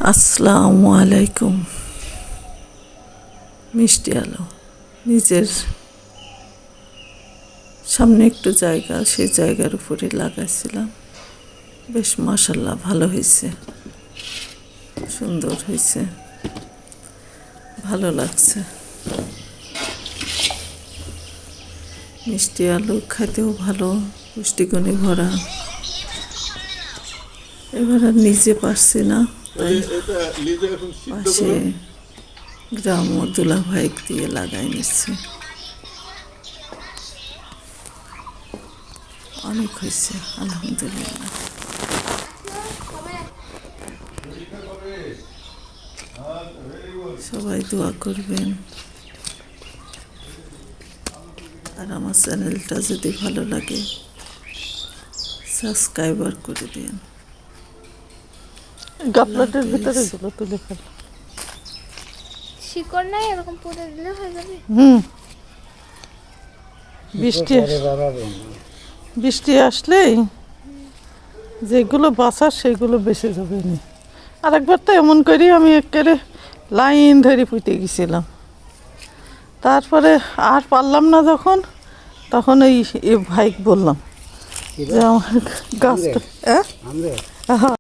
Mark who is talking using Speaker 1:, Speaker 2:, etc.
Speaker 1: আসসালামু আলাইকুম। মিষ্টি আলো নিজের সামনে একটু জায়গা, সেই জায়গার উপরে লাগাইছিলাম। বেশ মাশাআল্লাহ ভালো হয়েছে, সুন্দর হয়েছে, ভালো লাগছে। মিষ্টি আলু খেতেও ভালো, পুষ্টিগুণে ভরা। এবার আর নিজে পারছি না, তাই পাশে গ্রাম ও দুলাভাই দিয়ে লাগাই নিচ্ছি। অনেক হয়েছে আলহামদুলিল্লাহ। সবাই দোয়া করবেন, আর আমার চ্যানেলটা যদি ভালো লাগে সাবস্ক্রাইবার করে দিন।
Speaker 2: গাপলাটের ভিতরে গুলো তুলে ফেল।
Speaker 3: শিকড় নাই, এরকম পুরো দিলে হয়ে যাবে।
Speaker 2: বৃষ্টি আসলেই যেগুলো বাঁচার সেগুলো বেঁচে যাবে না। আরেকবার তো এমন করি আমি একেবারে লাইন ধরে পুঁতে গেছিলাম, তারপরে আর পারলাম না যখন, তখন এই ভাইক বললাম যে আমার গাছটা হ্যাঁ